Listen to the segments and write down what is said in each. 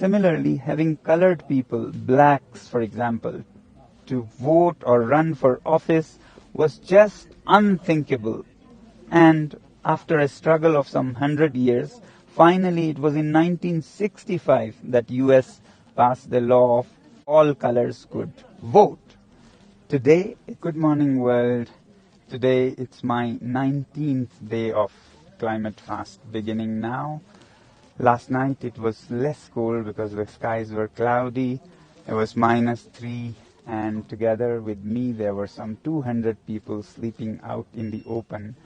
Similarly, having colored people, blacks for example, to vote or run for office was just unthinkable. And after a struggle of some 100 years, finally it was in 1965 that US passed the law of all colors could vote. Today, good morning world. Today it's my 19th day of climate fast beginning now. Last night it was less cold because the skies were cloudy. It was -3 and together with me there were some 200 people sleeping out in the open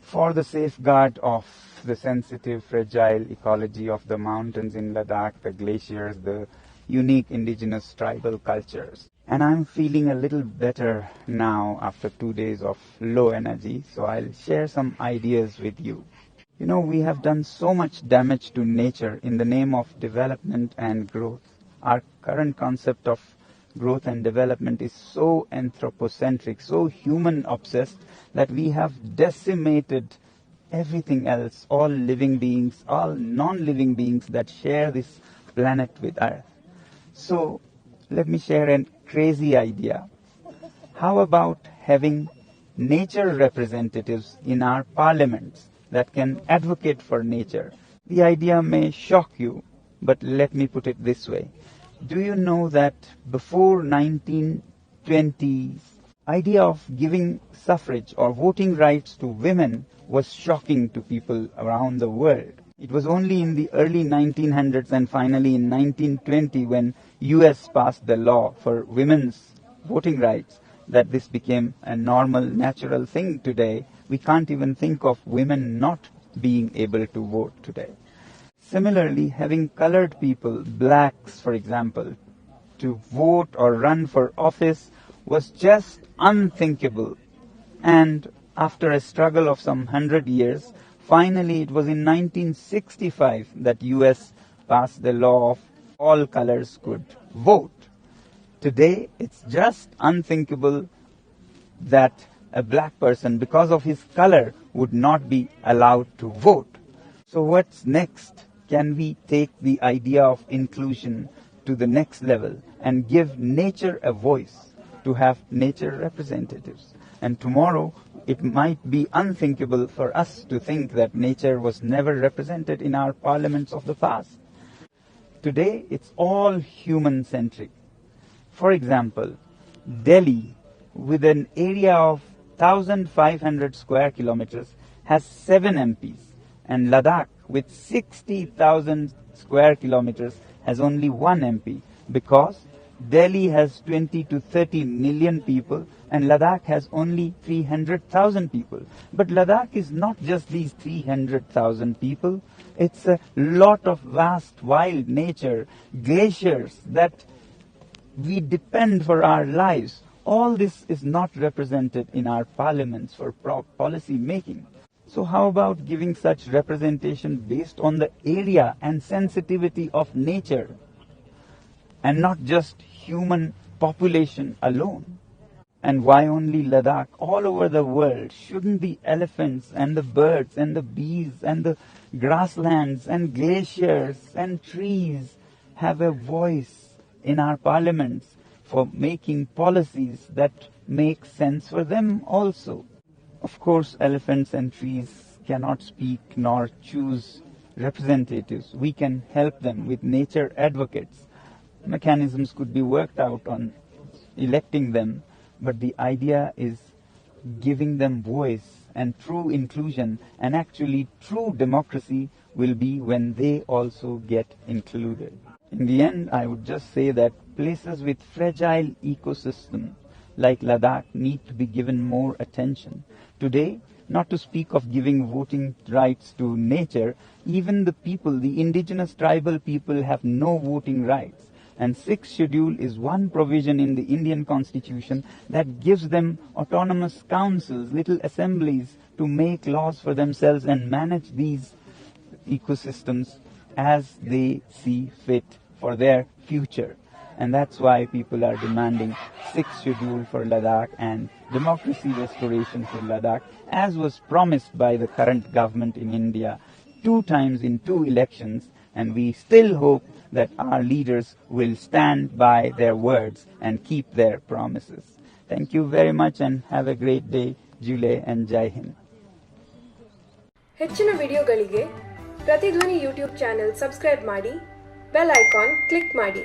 for the safeguard of the sensitive, fragile ecology of the mountains in Ladakh, the glaciers, the unique indigenous tribal cultures. And I'm feeling a little better now after 2 days of low energy, so I'll share some ideas with you. You know, we have done so much damage to nature in the name of development and growth. Our current concept of growth and development is so anthropocentric, so human-obsessed, that we have decimated everything else, all living beings, all non-living beings that share this planet with Earth. So, let me share a crazy idea. How about having nature representatives in our parliaments that can advocate for nature? The idea may shock you, but let me put it this way. Do you know that before 1920s, idea of giving suffrage or voting rights to women was shocking to people around the world? It was only in the early 1900s and finally in 1920 when US passed the law for women's voting rights that this became a normal, natural thing today. We can't even think of women not being able to vote today. Similarly, having colored people, blacks for example, to vote or run for office was just unthinkable. And after a struggle of some 100 years, finally it was in 1965 that US passed the law of all colors could vote. Today, it's just unthinkable that a black person, because of his color, would not be allowed to vote. So what's next? Can we take the idea of inclusion to the next level and give nature a voice, to have nature representatives? And tomorrow, it might be unthinkable for us to think that nature was never represented in our parliaments of the past. Today, it's all human-centric. For example, Delhi, with an area of 1,500 square kilometers, has 7 MPs, and Ladakh, with 60,000 square kilometers, has only 1 MP, because Delhi has 20 to 30 million people and Ladakh has only 300,000 people. But Ladakh is not just these 300,000 people. It's a lot of vast wild nature, glaciers that we depend for our lives. All this is not represented in our parliaments for policy making. So how about giving such representation based on the area and sensitivity of nature and not just human population alone? And why only Ladakh? All over the world, shouldn't the elephants and the birds and the bees and the grasslands and glaciers and trees have a voice in our parliaments for making policies that make sense for them also? Of course, elephants and trees cannot speak nor choose representatives. We can help them with nature advocates. Mechanisms could be worked out on electing them, but the idea is giving them voice, and true inclusion and actually true democracy will be when they also get included. In the end, I would just say that places with fragile ecosystems like Ladakh need to be given more attention. Today, not to speak of giving voting rights to nature, even the people, the indigenous tribal people, have no voting rights. And 6th schedule is one provision in the Indian constitution that gives them autonomous councils, little assemblies, to make laws for themselves and manage these ecosystems as they see fit for their future. And that's why people are demanding 6th schedule for Ladakh and democracy restoration for Ladakh, as was promised by the current government in India 2 times in 2 elections. And we still hope that our leaders will stand by their words and keep their promises. Thank you very much and have a great day. Jule and Jai Hind. ಹೆಚ್ಚಿನ ವಿಡಿಯೋಗಳಿಗೆ ಪ್ರತಿಧ್ವನಿ YouTube channel subscribe ಮಾಡಿ, bell icon click ಮಾಡಿ.